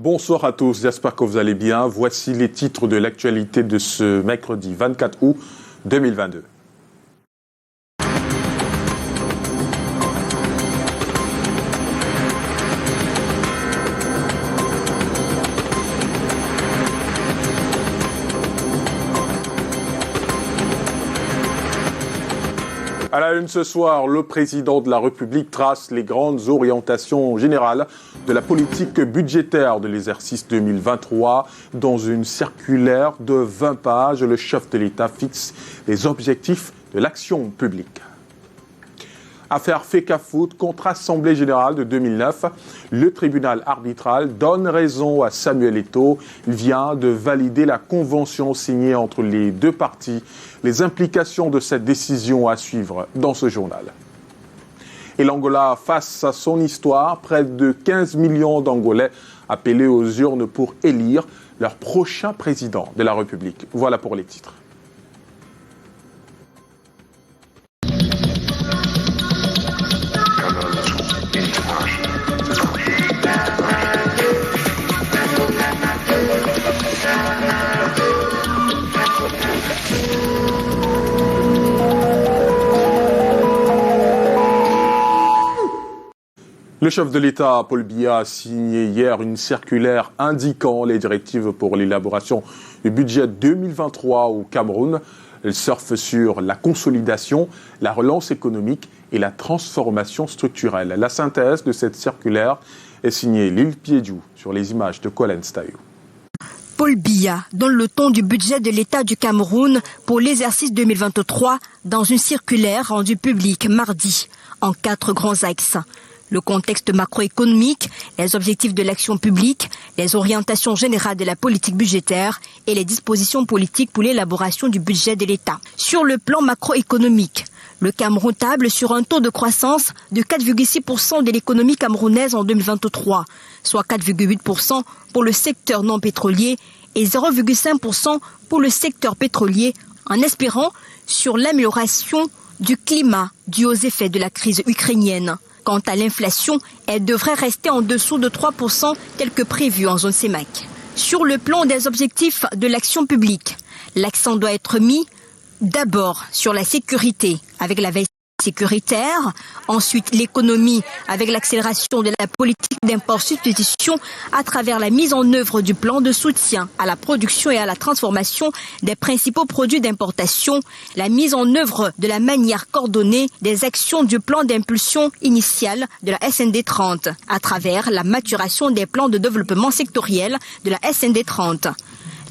Bonsoir à tous, j'espère que vous allez bien. Voici les titres de l'actualité de ce mercredi 24 août 2022. À la une ce soir, le président de la République trace les grandes orientations générales de la politique budgétaire de l'exercice 2023. Dans une circulaire de 20 pages, le chef de l'État fixe les objectifs de l'action publique. Affaire Fecafoot contre Assemblée générale de 2009, le tribunal arbitral donne raison à Samuel Eto'o. Il vient de valider la convention signée entre les deux parties. Les implications de cette décision à suivre dans ce journal. Et l'Angola face à son histoire, près de 15 millions d'Angolais appelés aux urnes pour élire leur prochain président de la République. Voilà pour les titres. Le chef de l'État, Paul Biya, a signé hier une circulaire indiquant les directives pour l'élaboration du budget 2023 au Cameroun. Elle surfe sur la consolidation, la relance économique et la transformation structurelle. La synthèse de cette circulaire est signée Lil Piediou sur les images de Colin Stayou. Paul Biya donne le ton du budget de l'État du Cameroun pour l'exercice 2023 dans une circulaire rendue publique mardi en 4 grands axes. Le contexte macroéconomique, les objectifs de l'action publique, les orientations générales de la politique budgétaire et les dispositions politiques pour l'élaboration du budget de l'État. Sur le plan macroéconomique, le Cameroun table sur un taux de croissance de 4,6% de l'économie camerounaise en 2023, soit 4,8% pour le secteur non pétrolier et 0,5% pour le secteur pétrolier, en espérant sur l'amélioration du climat dû aux effets de la crise ukrainienne. Quant à l'inflation, elle devrait rester en dessous de 3% tel que prévu en zone CEMAC. Sur le plan des objectifs de l'action publique, l'accent doit être mis d'abord sur la sécurité avec la veille sécuritaire, ensuite l'économie avec l'accélération de la politique d'import-substitution à travers la mise en œuvre du plan de soutien à la production et à la transformation des principaux produits d'importation, la mise en œuvre de la manière coordonnée des actions du plan d'impulsion initial de la SND 30 à travers la maturation des plans de développement sectoriel de la SND 30.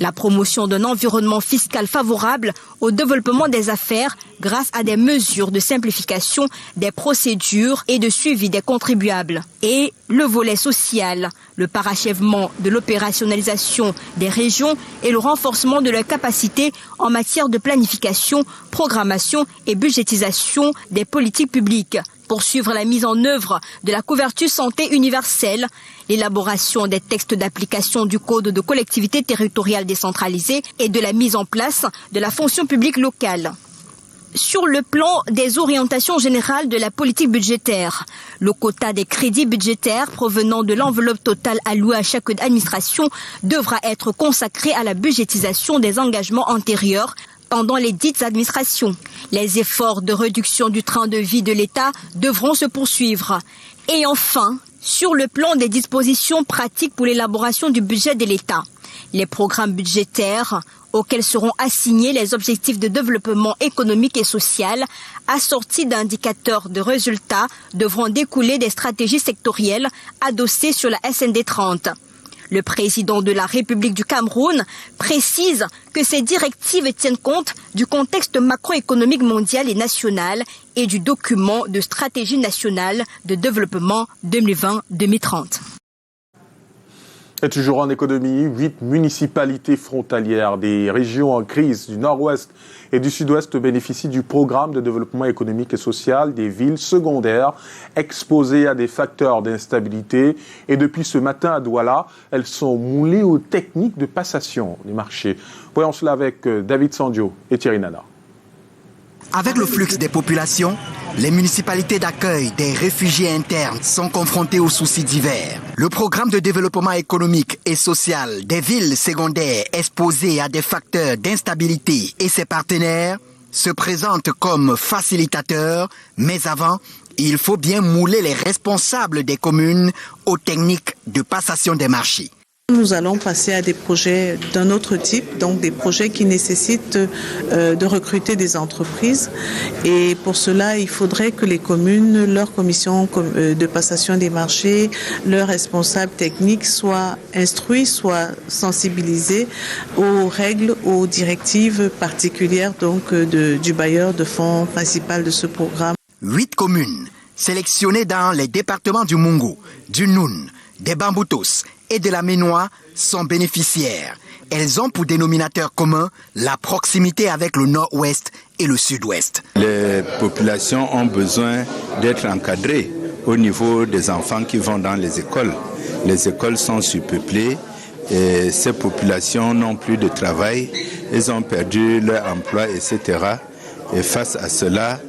La promotion d'un environnement fiscal favorable au développement des affaires grâce à des mesures de simplification des procédures et de suivi des contribuables. Et le volet social, le parachèvement de l'opérationnalisation des régions et le renforcement de leurs capacités en matière de planification, programmation et budgétisation des politiques publiques. Poursuivre la mise en œuvre de la couverture santé universelle, l'élaboration des textes d'application du Code de collectivité territoriale décentralisée et de la mise en place de la fonction publique locale. Sur le plan des orientations générales de la politique budgétaire, le quota des crédits budgétaires provenant de l'enveloppe totale allouée à chaque administration devra être consacré à la budgétisation des engagements antérieurs pendant les dites administrations. Les efforts de réduction du train de vie de l'État devront se poursuivre. Et enfin, sur le plan des dispositions pratiques pour l'élaboration du budget de l'État, les programmes budgétaires auxquels seront assignés les objectifs de développement économique et social assortis d'indicateurs de résultats devront découler des stratégies sectorielles adossées sur la SND 30. Le président de la République du Cameroun précise que ces directives tiennent compte du contexte macroéconomique mondial et national et du document de stratégie nationale de développement 2020-2030. Et toujours en économie, 8 municipalités frontalières des régions en crise du nord-ouest et du sud-ouest bénéficient du programme de développement économique et social des villes secondaires exposées à des facteurs d'instabilité. Et depuis ce matin à Douala, elles sont moulées aux techniques de passation des marchés. Voyons cela avec David Sandio et Thierry Nana. Avec le flux des populations, les municipalités d'accueil des réfugiés internes sont confrontées aux soucis divers. Le programme de développement économique et social des villes secondaires exposées à des facteurs d'instabilité et ses partenaires se présentent comme facilitateurs, mais avant, il faut bien mouler les responsables des communes aux techniques de passation des marchés. Nous allons passer à des projets d'un autre type, donc des projets qui nécessitent de recruter des entreprises. Et pour cela, il faudrait que les communes, leurs commissions de passation des marchés, leurs responsables techniques soient instruits, soient sensibilisés aux règles, aux directives particulières donc, du bailleur de fonds principal de ce programme. 8 communes sélectionnées dans les départements du Mungu, du Noun, des Bamboutos et de la Ménois sont bénéficiaires. Elles ont pour dénominateur commun la proximité avec le nord-ouest et le sud-ouest. Les populations ont besoin d'être encadrées au niveau des enfants qui vont dans les écoles. Les écoles sont surpeuplées et ces populations n'ont plus de travail. Elles ont perdu leur emploi, etc. Et face à cela,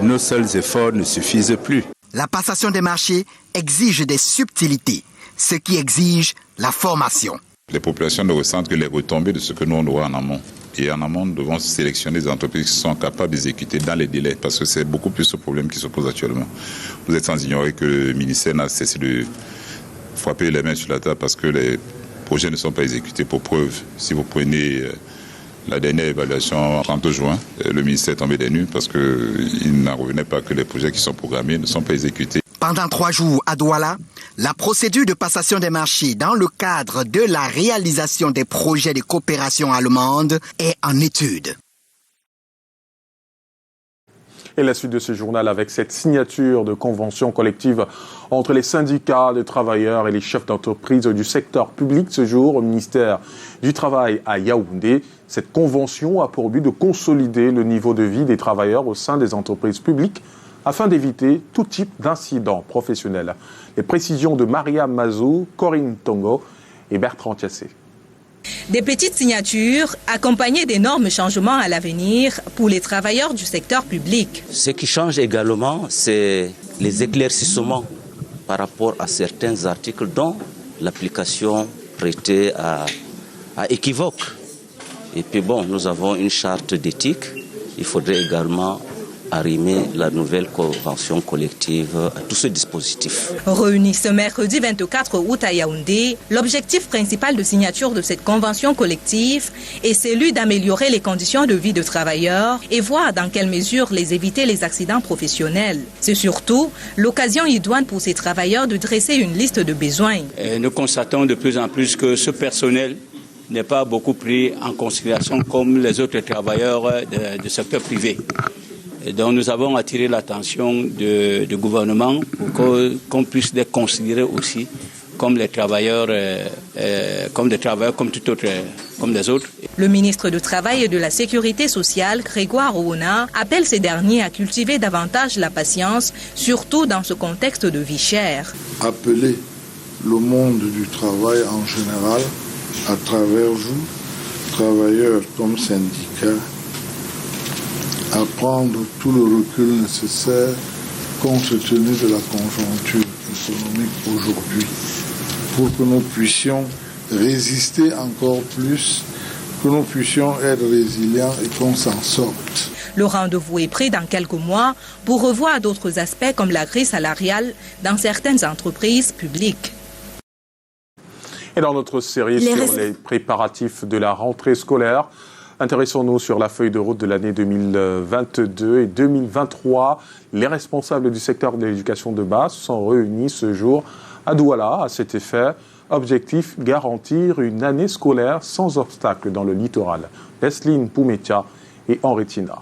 nos seuls efforts ne suffisent plus. La passation des marchés exige des subtilités, ce qui exige la formation. Les populations ne ressentent que les retombées de ce que nous on doit en amont. Et en amont, nous devons sélectionner des entreprises qui sont capables d'exécuter dans les délais, parce que c'est beaucoup plus ce problème qui se pose actuellement. Vous êtes sans ignorer que le ministère n'a cessé de frapper les mains sur la table parce que les projets ne sont pas exécutés. Pour preuve, si vous prenez la dernière évaluation 30 juin, le ministère est tombé des nues parce qu'il n'en revenait pas que les projets qui sont programmés ne sont pas exécutés. Pendant 3 jours à Douala, la procédure de passation des marchés dans le cadre de la réalisation des projets de coopération allemande est en étude. Et la suite de ce journal avec cette signature de convention collective entre les syndicats de travailleurs et les chefs d'entreprise du secteur public ce jour au ministère du Travail à Yaoundé. Cette convention a pour but de consolider le niveau de vie des travailleurs au sein des entreprises publiques afin d'éviter tout type d'incident professionnel. Les précisions de Maria Mazou, Corinne Tongo et Bertrand Tiassé. Des petites signatures accompagnées d'énormes changements à l'avenir pour les travailleurs du secteur public. Ce qui change également, c'est les éclaircissements par rapport à certains articles dont l'application prêtée à équivoque. Et puis bon, nous avons une charte d'éthique. Il faudrait également arrimer la nouvelle convention collective à tout ce dispositif. Réunis ce mercredi 24 août à Yaoundé, l'objectif principal de signature de cette convention collective est celui d'améliorer les conditions de vie de travailleurs et voir dans quelle mesure les éviter les accidents professionnels. C'est surtout l'occasion idoine pour ces travailleurs de dresser une liste de besoins. Nous constatons de plus en plus que ce personnel n'est pas beaucoup pris en considération comme les autres travailleurs du secteur privé. Et donc nous avons attiré l'attention du gouvernement pour qu'on puisse les considérer aussi comme les travailleurs, comme tout autre, comme les autres. Le ministre du Travail et de la Sécurité sociale, Grégoire Ouna, appelle ces derniers à cultiver davantage la patience, surtout dans ce contexte de vie chère. Appeler le monde du travail en général, à travers vous, travailleurs comme syndicats, à prendre tout le recul nécessaire compte tenu de la conjoncture économique aujourd'hui pour que nous puissions résister encore plus, que nous puissions être résilients et qu'on s'en sorte. Le rendez-vous est pris dans quelques mois pour revoir d'autres aspects comme la grille salariale dans certaines entreprises publiques. Et dans notre série sur les préparatifs de la rentrée scolaire, intéressons-nous sur la feuille de route de l'année 2022 et 2023. Les responsables du secteur de l'éducation de base sont réunis ce jour à Douala. À cet effet, objectif, garantir une année scolaire sans obstacle dans le littoral. Lesline Poumetia et Henri Tina.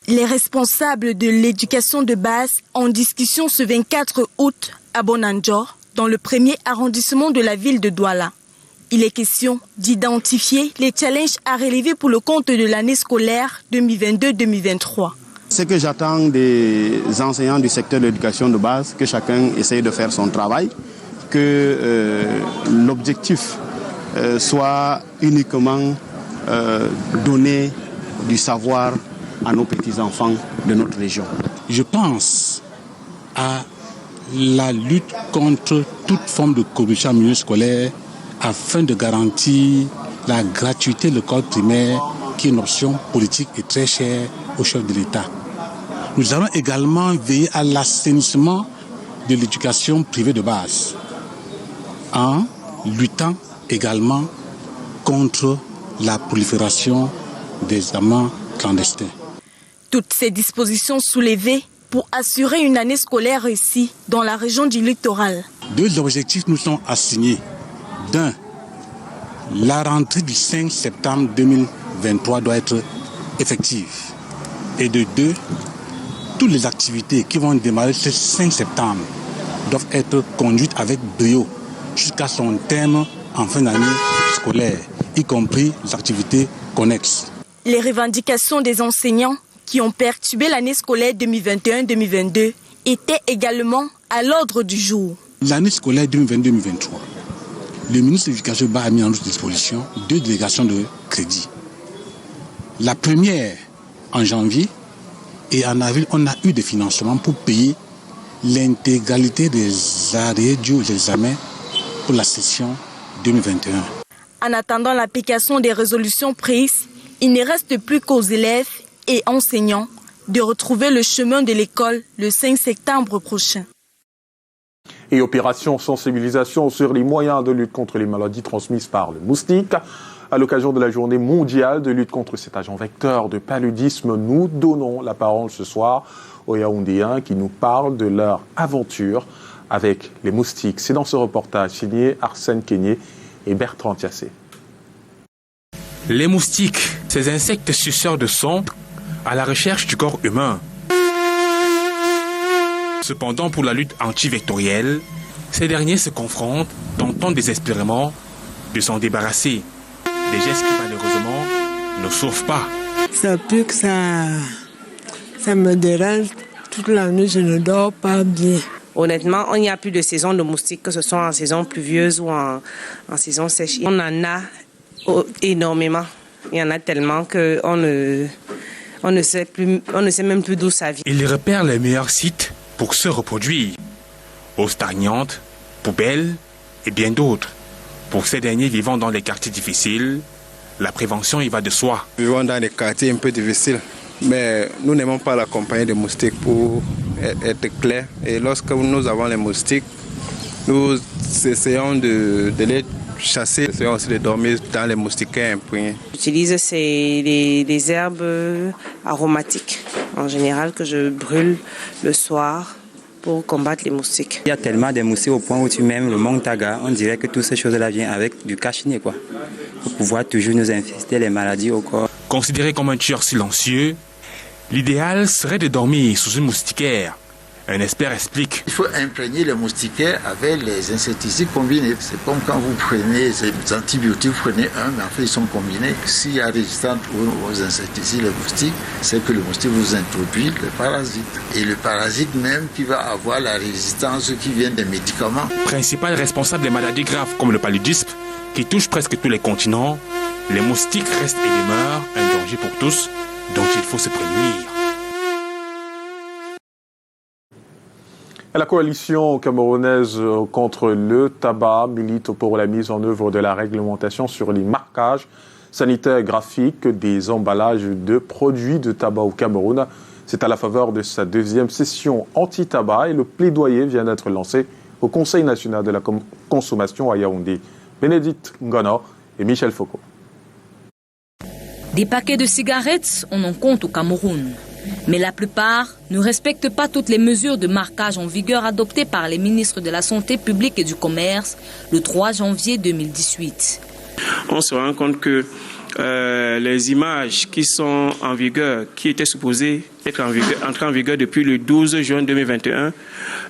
Les responsables de l'éducation de base en discussion ce 24 août à Bonanjor, dans le premier arrondissement de la ville de Douala. Il est question d'identifier les challenges à relever pour le compte de l'année scolaire 2022-2023. Ce que j'attends des enseignants du secteur de l'éducation de base, que chacun essaye de faire son travail, que l'objectif soit uniquement donner du savoir à nos petits-enfants de notre région. Je pense à la lutte contre toute forme de corruption en milieu scolaire afin de garantir la gratuité de l'école primaire qui est une option politique et très chère au chef de l'État. Nous allons également veiller à l'assainissement de l'éducation privée de base en luttant également contre la prolifération des amants clandestins. Toutes ces dispositions soulevées pour assurer une année scolaire réussie dans la région du littoral. 2 objectifs nous sont assignés. D'un, la rentrée du 5 septembre 2023 doit être effective. Et de 2, toutes les activités qui vont démarrer ce 5 septembre doivent être conduites avec brio jusqu'à son terme en fin d'année scolaire, y compris les activités connexes. Les revendications des enseignants qui ont perturbé l'année scolaire 2021-2022 étaient également à l'ordre du jour. L'année scolaire 2022-2023, le ministre de l'Éducation a mis en notre disposition 2 délégations de crédit. La première en janvier et en avril, on a eu des financements pour payer l'intégralité des arrêts dus aux examens pour la session 2021. En attendant l'application des résolutions prises, il ne reste plus qu'aux élèves et enseignants de retrouver le chemin de l'école le 5 septembre prochain. Et opération sensibilisation sur les moyens de lutte contre les maladies transmises par le moustique. À l'occasion de la journée mondiale de lutte contre cet agent vecteur de paludisme, nous donnons la parole ce soir aux Yaoundéens qui nous parlent de leur aventure avec les moustiques. C'est dans ce reportage signé Arsène Kenyé et Bertrand Tiassé. Les moustiques, ces insectes suceurs de sang à la recherche du corps humain. Cependant, pour la lutte antivectorielle, ces derniers se confrontent, tentant désespérément de s'en débarrasser. Des gestes qui, malheureusement, ne sauvent pas. Ça pique, ça me dérange. Toute la nuit, je ne dors pas bien. Honnêtement, il n'y a plus de saison de moustiques, que ce soit en saison pluvieuse ou en saison sèche. On en a énormément. Il y en a tellement qu'on ne sait même plus d'où ça vient. Ils repèrent les meilleurs sites pour se reproduire. Eaux stagnantes, poubelles et bien d'autres. Pour ces derniers vivant dans les quartiers difficiles, la prévention y va de soi. Nous vivons dans des quartiers un peu difficiles, mais nous n'aimons pas la compagnie des moustiques pour être clair. Et lorsque nous avons les moustiques, nous essayons de les chasser, nous essayons aussi de dormir dans les moustiquaires imprégnés. J'utilise des herbes aromatiques en général que je brûle le soir pour combattre les moustiques. Il y a tellement de moustiques au point où tu mets le Montaga, on dirait que toutes ces choses-là viennent avec du cache-nez, pour pouvoir toujours nous infester les maladies au corps. Considéré comme un tueur silencieux, l'idéal serait de dormir sous une moustiquaire. Un expert explique. Il faut imprégner les moustiquaires avec les insecticides combinés. C'est comme quand vous prenez les antibiotiques, vous prenez un, mais en fait ils sont combinés. S'il y a résistance aux insecticides, les moustiques, c'est que le moustique vous introduit le parasite. Et le parasite même qui va avoir la résistance qui vient des médicaments. Principal responsable des maladies graves comme le paludisme, qui touche presque tous les continents, les moustiques restent et demeurent un danger pour tous, dont il faut se prémunir. La coalition camerounaise contre le tabac milite pour la mise en œuvre de la réglementation sur les marquages sanitaires graphiques des emballages de produits de tabac au Cameroun. C'est à la faveur de sa 2e session anti-tabac et le plaidoyer vient d'être lancé au Conseil national de la consommation à Yaoundé. Bénédicte Ngono et Michel Foucault. Des paquets de cigarettes, on en compte au Cameroun. Mais la plupart ne respectent pas toutes les mesures de marquage en vigueur adoptées par les ministres de la Santé publique et du Commerce le 3 janvier 2018. On se rend compte que les images qui sont en vigueur, qui étaient supposées être entrées en vigueur depuis le 12 juin 2021,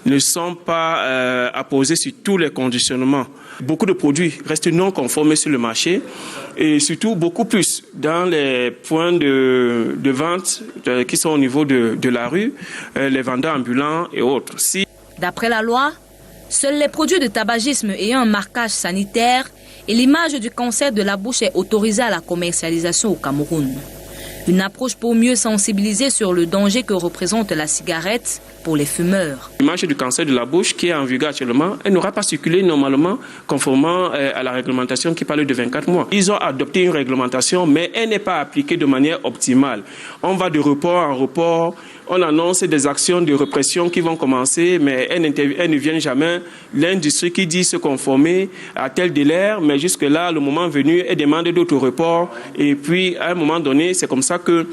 ne sont pas apposées sur tous les conditionnements. Beaucoup de produits restent non conformes sur le marché et surtout beaucoup plus dans les points de vente qui sont au niveau de la rue, les vendeurs ambulants et autres. D'après la loi, seuls les produits de tabagisme ayant un marquage sanitaire et l'image du cancer de la bouche est autorisée à la commercialisation au Cameroun. Une approche pour mieux sensibiliser sur le danger que représente la cigarette pour les fumeurs. L'image du cancer de la bouche qui est en vigueur actuellement, elle n'aura pas circulé normalement conformément à la réglementation qui parle de 24 mois. Ils ont adopté une réglementation, mais elle n'est pas appliquée de manière optimale. On va de report en report, on annonce des actions de répression qui vont commencer, mais elles ne viennent jamais. L'industrie qui dit se conformer à tel délai, mais jusque-là, le moment venu, elle demande d'autres reports. Et puis, à un moment donné, c'est comme ça que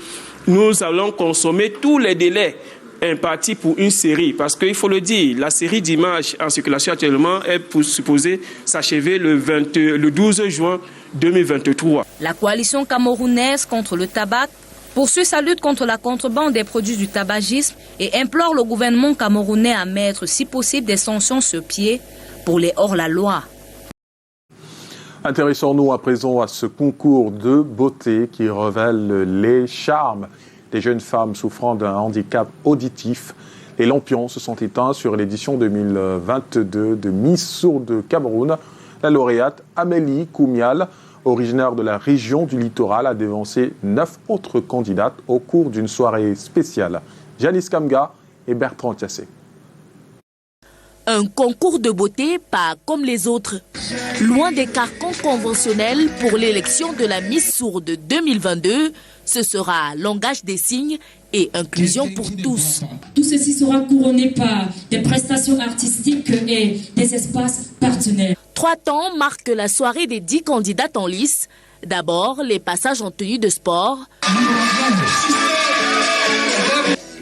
nous allons consommer tous les délais impartis pour une série. Parce qu'il faut le dire, la série d'images en circulation actuellement est supposée s'achever le 12 juin 2023. La coalition camerounaise contre le tabac poursuit sa lutte contre la contrebande des produits du tabagisme et implore le gouvernement camerounais à mettre, si possible, des sanctions sur pied pour les hors-la-loi. Intéressons-nous à présent à ce concours de beauté qui révèle les charmes des jeunes femmes souffrant d'un handicap auditif. Les lampions se sont éteints sur l'édition 2022 de Miss Sourde Cameroun. La lauréate Amélie Koumial, originaire de la région du littoral, a dévancé 9 autres candidates au cours d'une soirée spéciale. Janice Kamga et Bertrand Tiassé. Un concours de beauté pas comme les autres. Loin des carcans conventionnels pour l'élection de la Miss Sourde 2022, ce sera langage des signes et inclusion pour tous. Tout ceci sera couronné par des prestations artistiques et des espaces partenaires. 3 temps marquent la soirée des 10 candidates en lice. D'abord, les passages en tenue de sport.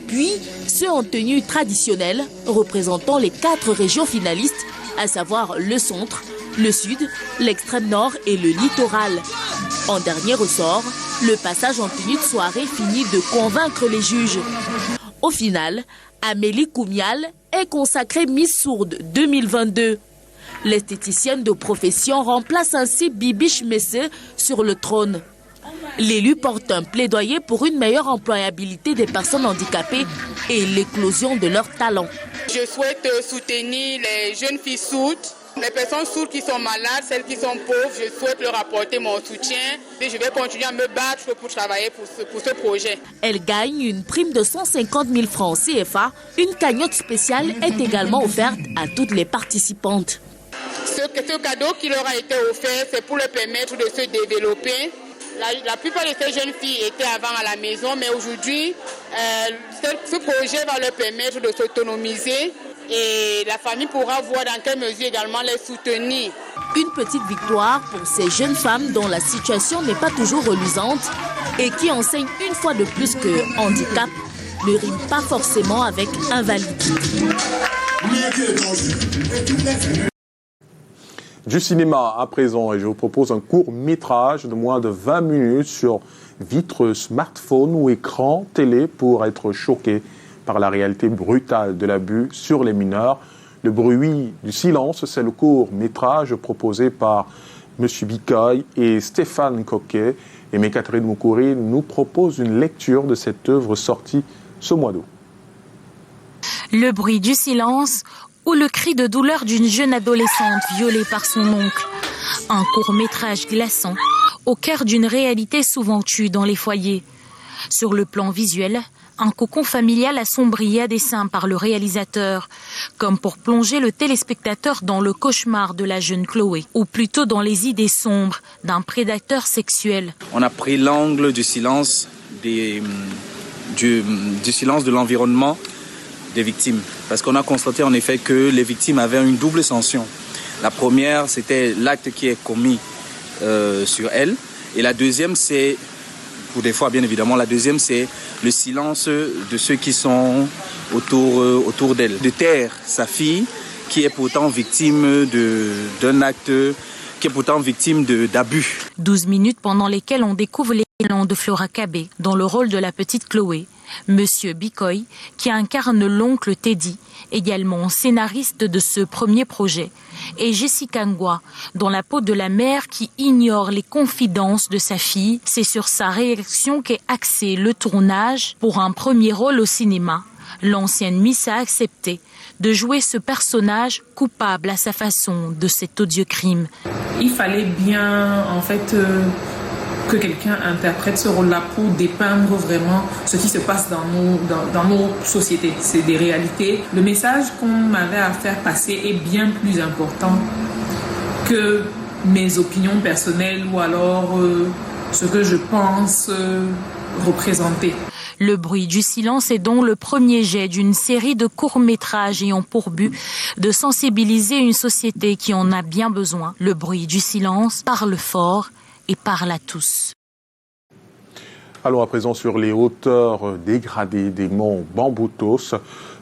Puis, ceux en tenue traditionnelle, représentant les 4 régions finalistes, à savoir le centre, le sud, l'extrême nord et le littoral. En dernier ressort, le passage en tenue de soirée finit de convaincre les juges. Au final, Amélie Koumial est consacrée Miss Sourde 2022. L'esthéticienne de profession remplace ainsi Bibiche Messé sur le trône. L'élu porte un plaidoyer pour une meilleure employabilité des personnes handicapées et l'éclosion de leurs talents. Je souhaite soutenir les jeunes filles sourdes, les personnes sourdes qui sont malades, celles qui sont pauvres. Je souhaite leur apporter mon soutien et je vais continuer à me battre pour travailler pour ce projet. Elle gagne une prime de 150 000 francs CFA. Une cagnotte spéciale est également offerte à toutes les participantes. Ce cadeau qui leur a été offert, c'est pour leur permettre de se développer. La plupart de ces jeunes filles étaient avant à la maison, mais aujourd'hui, ce projet va leur permettre de s'autonomiser et la famille pourra voir dans quelle mesure également les soutenir. Une petite victoire pour ces jeunes femmes dont la situation n'est pas toujours reluisante et qui enseignent une fois de plus que handicap ne rime pas forcément avec invalidité. Du cinéma à présent, et je vous propose un court-métrage de moins de 20 minutes sur vitre smartphone ou écran télé pour être choqué par la réalité brutale de l'abus sur les mineurs. Le bruit du silence, c'est le court-métrage proposé par M. Bikoy et Stéphane Coquet. Et Catherine Moukouri nous propose une lecture de cette œuvre sortie ce mois d'août. Le bruit du silence ou le cri de douleur d'une jeune adolescente violée par son oncle. Un court-métrage glaçant, au cœur d'une réalité souvent tue dans les foyers. Sur le plan visuel, un cocon familial assombri à dessein par le réalisateur, comme pour plonger le téléspectateur dans le cauchemar de la jeune Chloé, ou plutôt dans les idées sombres d'un prédateur sexuel. On a pris l'angle du silence, du silence de l'environnement des victimes. Parce qu'on a constaté en effet que les victimes avaient une double sanction. La première, c'était l'acte qui est commis sur elles. Et la deuxième, c'est, pour des fois bien évidemment, la deuxième, c'est le silence de ceux qui sont autour d'elle. De taire sa fille, qui est pourtant victime d'un acte, qui est pourtant victime d'abus. 12 minutes pendant lesquelles on découvre les talents de Flora Cabé dans le rôle de la petite Chloé. Monsieur Bikoy, qui incarne l'oncle Teddy, également scénariste de ce premier projet, et Jessica Ngwa, dans la peau de la mère qui ignore les confidences de sa fille. C'est sur sa réaction qu'est axé le tournage. Pour un premier rôle au cinéma, l'ancienne Miss a accepté de jouer ce personnage coupable à sa façon de cet odieux crime. Il fallait bien, en fait, que quelqu'un interprète ce rôle-là pour dépeindre vraiment ce qui se passe dans nos sociétés. C'est des réalités. Le message qu'on avait à faire passer est bien plus important que mes opinions personnelles ou alors ce que je pense représenter. Le bruit du silence est donc le premier jet d'une série de courts-métrages ayant pour but de sensibiliser une société qui en a bien besoin. Le bruit du silence parle fort et parle à tous. Allons à présent sur les hauteurs dégradées des monts Bamboutos.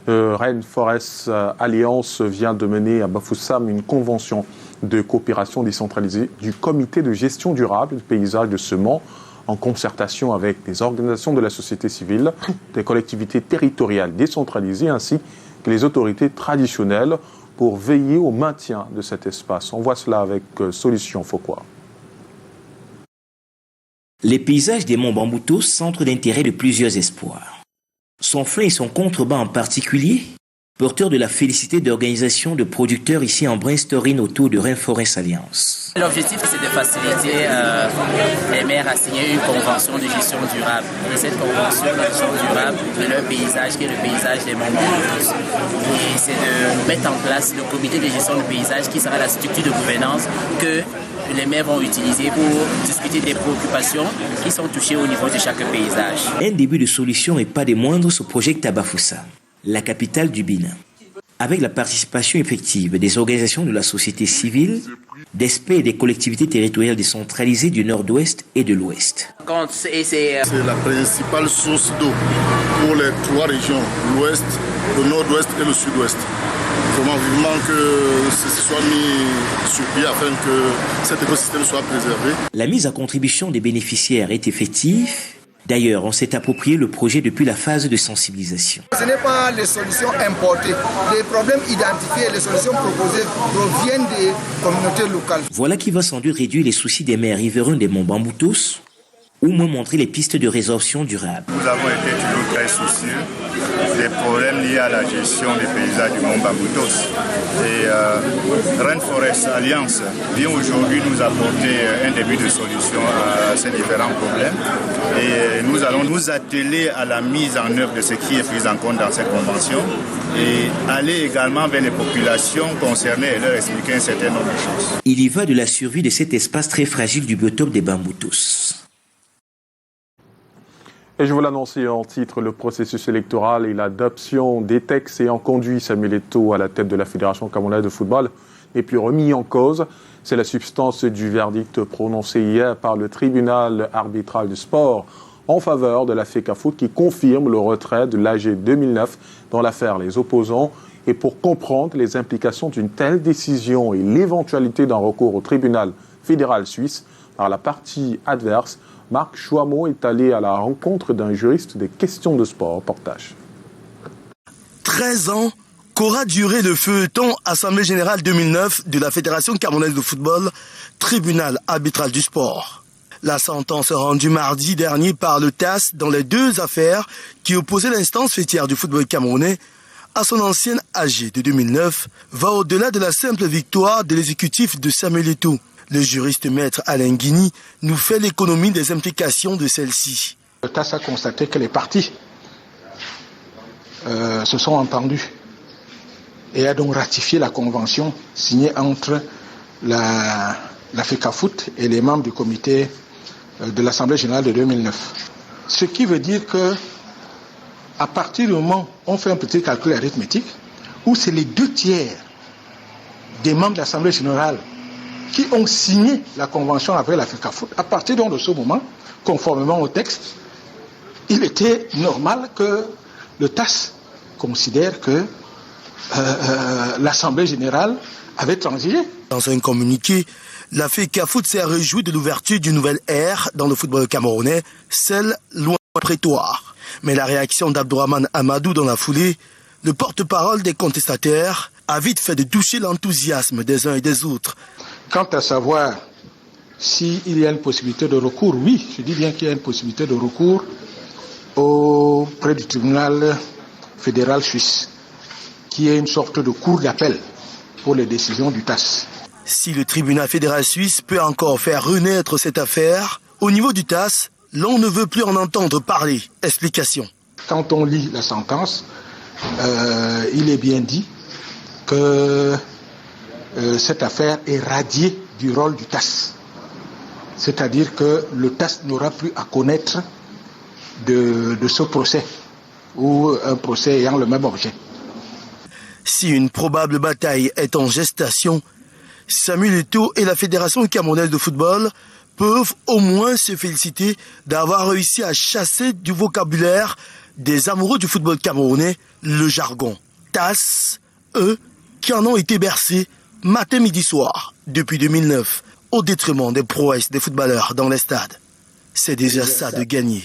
Rainforest Alliance vient de mener à Bafoussam une convention de coopération décentralisée du comité de gestion durable du paysage de ce mont, en concertation avec des organisations de la société civile, des collectivités territoriales décentralisées ainsi que les autorités traditionnelles pour veiller au maintien de cet espace. On voit cela avec Solution Fauquois. Les paysages des monts Bamboutos, centre d'intérêt de plusieurs espoirs. Son fleuve et son contrebas en particulier, porteur de la félicité d'organisations de producteurs ici en brainstorming autour de Rainforest Alliance. L'objectif, c'est de faciliter les maires à signer une convention de gestion durable. Et cette convention de gestion durable de leur paysage, qui est le paysage des monts Bamboutos. Et c'est de mettre en place le comité de gestion du paysage qui sera la structure de gouvernance que les maires vont utiliser pour discuter des préoccupations qui sont touchées au niveau de chaque paysage. Un début de solution et pas des moindres se projette à Bafoussam, la capitale du Bénin. Avec la participation effective des organisations de la société civile, d'experts et des collectivités territoriales décentralisées du nord-ouest et de l'ouest. C'est la principale source d'eau pour les trois régions, l'ouest, le nord-ouest et le sud-ouest. Vraiment vivement que ce soit mis sur pied afin que cet écosystème soit préservé. La mise à contribution des bénéficiaires est effective. D'ailleurs, on s'est approprié le projet depuis la phase de sensibilisation. Ce n'est pas les solutions importées. Les problèmes identifiés et les solutions proposées proviennent des communautés locales. Voilà qui va sans doute réduire les soucis des maires riverains des monts Bamboutos, ou moins montrer les pistes de résorption durable. Nous avons été toujours très soucieux des problèmes liés à la gestion des paysages du mont Bamboutos. Et Rainforest Alliance vient aujourd'hui nous apporter un début de solution à ces différents problèmes. Et nous allons nous atteler à la mise en œuvre de ce qui est pris en compte dans cette convention et aller également vers les populations concernées et leur expliquer un certain nombre de choses. Il y va de la survie de cet espace très fragile du biotope des Bamboutos. Et je vous l'annoncer en titre, le processus électoral et l'adoption des textes ayant conduit Samuel Eto'o à la tête de la Fédération camerounaise de football n'est plus remis en cause. C'est la substance du verdict prononcé hier par le tribunal arbitral du sport en faveur de la FECAFOOT qui confirme le retrait de l'AG 2009 dans l'affaire Les Opposants. Et pour comprendre les implications d'une telle décision et l'éventualité d'un recours au tribunal fédéral suisse par la partie adverse, Marc Chouamot est allé à la rencontre d'un juriste des questions de sport. Reportage. 13 ans qu'aura duré le feuilleton Assemblée générale 2009 de la Fédération camerounaise de football, tribunal arbitral du sport. La sentence rendue mardi dernier par le TAS dans les deux affaires qui opposaient l'instance fêtière du football camerounais à son ancienne AG de 2009 va au-delà de la simple victoire de l'exécutif de Samuel Eto'o. Le juriste maître Alain Guigny nous fait l'économie des implications de celle-ci. Le TAS a constaté que les parties se sont entendues et a donc ratifié la convention signée entre la FECAFOOT et les membres du comité de l'Assemblée générale de 2009. Ce qui veut dire que à partir du moment où on fait un petit calcul arithmétique, où c'est les 2/3 des membres de l'Assemblée générale qui ont signé la convention avec la FECAFOOT, à partir de ce moment, conformément au texte, il était normal que le TAS considère que l'Assemblée générale avait transigé. Dans un communiqué, la FECAFOOT s'est réjouie de l'ouverture d'une nouvelle ère dans le football camerounais, celle loin du prétoire. Mais la réaction d'Abdourahmane Amadou dans la foulée, le porte-parole des contestataires, a vite fait de toucher l'enthousiasme des uns et des autres. Quant à savoir s'il y a une possibilité de recours, oui, je dis bien qu'il y a une possibilité de recours auprès du tribunal fédéral suisse, qui est une sorte de cour d'appel pour les décisions du TAS. Si le tribunal fédéral suisse peut encore faire renaître cette affaire, Au niveau du TAS, l'on ne veut plus en entendre parler. Explication. Quand on lit la sentence, il est bien dit que cette affaire est radiée du rôle du TAS. C'est-à-dire que le TAS n'aura plus à connaître de ce procès ou un procès ayant le même objet. Si une probable bataille est en gestation, Samuel Eto'o et la Fédération camerounaise de football peuvent au moins se féliciter d'avoir réussi à chasser du vocabulaire des amoureux du football camerounais le jargon. TAS, eux, qui en ont été bercés matin, midi, soir depuis 2009 au détriment des prouesses des footballeurs dans les stades. C'est déjà ça de gagner.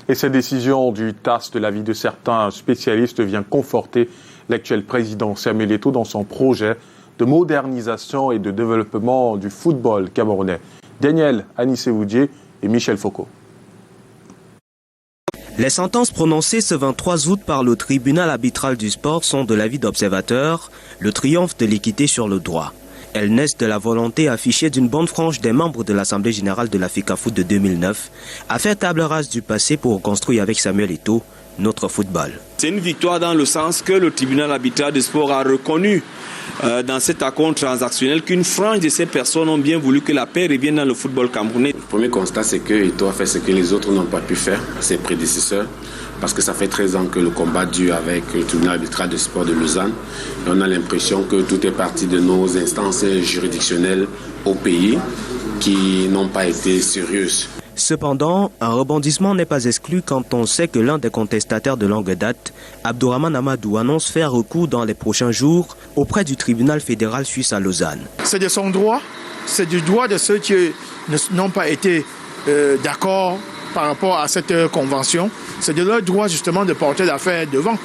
Et cette décision du TAS, de l'avis de certains spécialistes, vient conforter l'actuel président Samuel Eto'o dans son projet de modernisation et de développement du football camerounais. Daniel Anissé-Oudier et Michel Foucault. Les sentences prononcées ce 23 août par le tribunal arbitral du sport sont de l'avis d'observateurs, le triomphe de l'équité sur le droit. Elles naissent de la volonté affichée d'une bonne frange des membres de l'Assemblée générale de la FECAFOOT de 2009 à faire table rase du passé pour construire avec Samuel Eto'o notre football. C'est une victoire dans le sens que le tribunal arbitral du sport a reconnu dans cet accord transactionnel qu'une frange de ces personnes ont bien voulu que la paix revienne dans le football camerounais. Le premier constat, c'est que Eto'o a fait ce que les autres n'ont pas pu faire, ses prédécesseurs, parce que ça fait 13 ans que le combat dure avec le tribunal arbitral de sport de Lausanne. Et on a l'impression que tout est parti de nos instances juridictionnelles au pays qui n'ont pas été sérieuses. Cependant, un rebondissement n'est pas exclu quand on sait que l'un des contestataires de longue date, Abdourahmane Amadou, annonce faire recours dans les prochains jours auprès du tribunal fédéral suisse à Lausanne. C'est de son droit, c'est du droit de ceux qui n'ont pas été d'accord par rapport à cette convention. C'est de leur droit justement de porter l'affaire devant.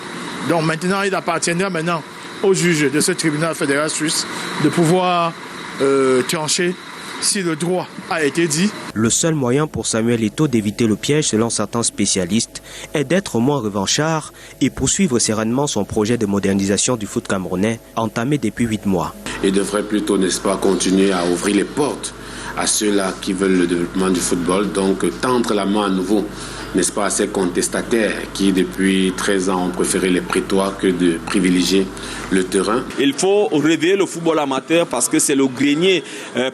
Donc maintenant, il appartiendra maintenant aux juges de ce tribunal fédéral suisse de pouvoir trancher si le droit a été dit. Le seul moyen pour Samuel Eto'o d'éviter le piège, selon certains spécialistes, est d'être moins revanchard et poursuivre sereinement son projet de modernisation du foot camerounais entamé depuis 8 mois. Il devrait plutôt, n'est-ce pas, continuer à ouvrir les portes à ceux-là qui veulent le développement du football, donc tendre la main à nouveau, n'est-ce pas, à ces contestataires qui depuis 13 ans ont préféré les prétoires que de privilégier le terrain. Il faut réveiller le football amateur parce que c'est le grenier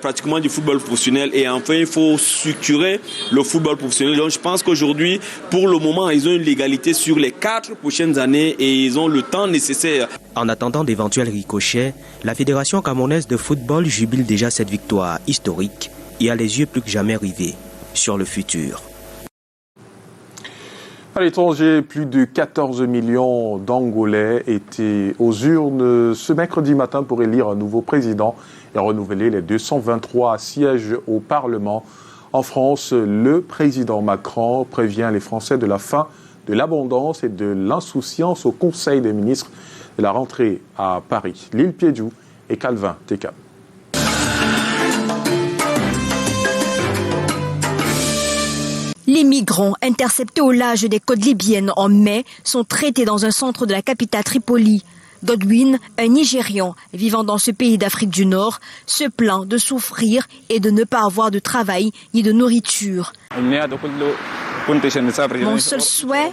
pratiquement du football professionnel, et enfin il faut structurer le football professionnel. Donc je pense qu'aujourd'hui, pour le moment, ils ont une légalité sur les 4 prochaines années et ils ont le temps nécessaire. En attendant d'éventuels ricochets, la Fédération camerounaise de football jubile déjà cette victoire historique et a les yeux plus que jamais rivés sur le futur. À l'étranger, plus de 14 millions d'Angolais étaient aux urnes ce mercredi matin pour élire un nouveau président et renouveler les 223 sièges au Parlement. En France, le président Macron prévient les Français de la fin de l'abondance et de l'insouciance au Conseil des ministres de la rentrée à Paris. Lille Piédou et Calvin Teka. Les migrants interceptés au large des côtes libyennes en mai sont traités dans un centre de la capitale Tripoli. Godwin, un Nigérian vivant dans ce pays d'Afrique du Nord, se plaint de souffrir et de ne pas avoir de travail ni de nourriture. Mon seul souhait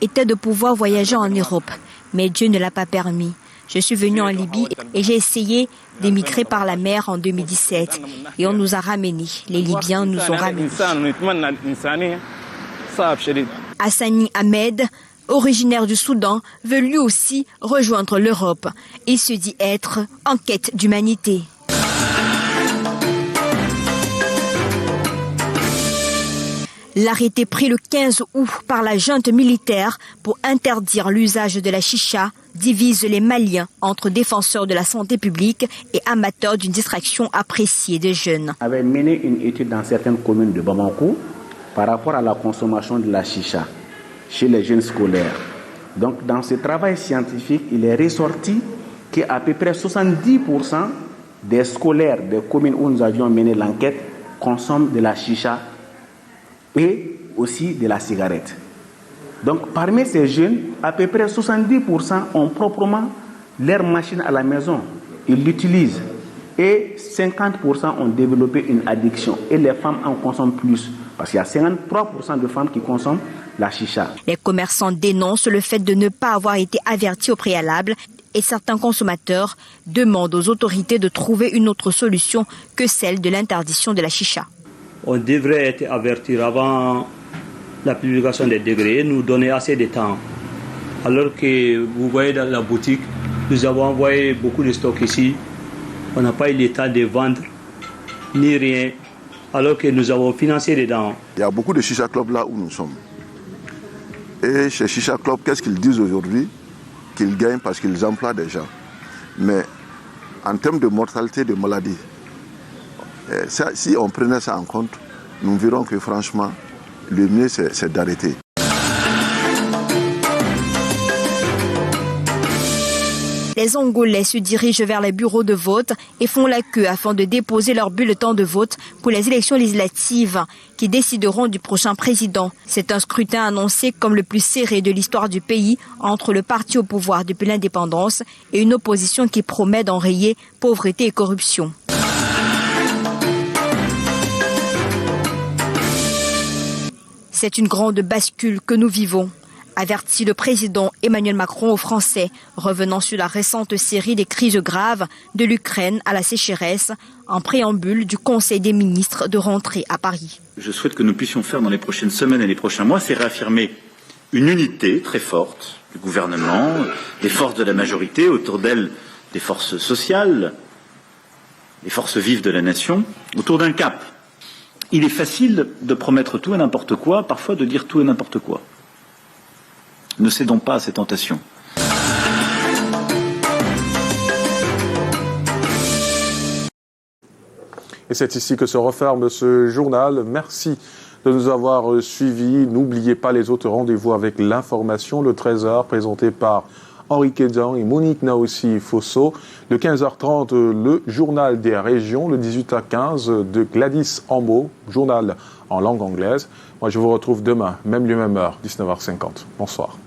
était de pouvoir voyager en Europe, mais Dieu ne l'a pas permis. Je suis venu en Libye et j'ai essayé d'émigrer par la mer en 2017 et on nous a ramenés. Les Libyens nous ont ramenés. Hassani Ahmed, originaire du Soudan, veut lui aussi rejoindre l'Europe. Il se dit être en quête d'humanité. L'arrêté pris le 15 août par la junte militaire pour interdire l'usage de la chicha divise les Maliens entre défenseurs de la santé publique et amateurs d'une distraction appréciée des jeunes. On avait mené une étude dans certaines communes de Bamako par rapport à la consommation de la chicha chez les jeunes scolaires. Donc dans ce travail scientifique, il est ressorti qu'à peu près 70% des scolaires des communes où nous avions mené l'enquête consomment de la chicha et aussi de la cigarette. Donc parmi ces jeunes, à peu près 70% ont proprement leur machine à la maison. Ils l'utilisent. et 50% ont développé une addiction et les femmes en consomment plus parce qu'il y a 53% de femmes qui consomment la chicha. Les commerçants dénoncent le fait de ne pas avoir été avertis au préalable et certains consommateurs demandent aux autorités de trouver une autre solution que celle de l'interdiction de la chicha. On devrait être averti avant la publication des décrets, nous donner assez de temps. Alors que vous voyez dans la boutique, nous avons envoyé beaucoup de stocks ici. On n'a pas eu le temps de vendre, ni rien, alors que nous avons financé dedans. Il y a beaucoup de chicha clubs là où nous sommes. Et chez Chicha Club, qu'est-ce qu'ils disent aujourd'hui? Qu'ils gagnent parce qu'ils emploient des gens. Mais en termes de mortalité, de maladie, si on prenait ça en compte, nous verrons que franchement, le mieux c'est d'arrêter. Les Angolais se dirigent vers les bureaux de vote et font la queue afin de déposer leur bulletin de vote pour les élections législatives qui décideront du prochain président. C'est un scrutin annoncé comme le plus serré de l'histoire du pays entre le parti au pouvoir depuis l'indépendance et une opposition qui promet d'enrayer pauvreté et corruption. C'est une grande bascule que nous vivons, avertit le président Emmanuel Macron aux Français, revenant sur la récente série des crises graves de l'Ukraine à la sécheresse, en préambule du Conseil des ministres de rentrée à Paris. Je souhaite que nous puissions faire dans les prochaines semaines et les prochains mois, c'est réaffirmer une unité très forte du gouvernement, des forces de la majorité, autour d'elles des forces sociales, les forces vives de la nation, autour d'un cap. Il est facile de promettre tout et n'importe quoi, parfois de dire tout et n'importe quoi. Ne cédons pas à ces tentations. Et c'est ici que se referme ce journal. Merci de nous avoir suivis. N'oubliez pas les autres rendez-vous avec l'information, le 13h, présenté par Henri Kédian et Monique Naossi Fosso. Le 15h30, le journal des régions. Le 18h15, de Gladys Ambo, journal en langue anglaise. Moi, je vous retrouve demain, même lieu, même heure, 19h50. Bonsoir.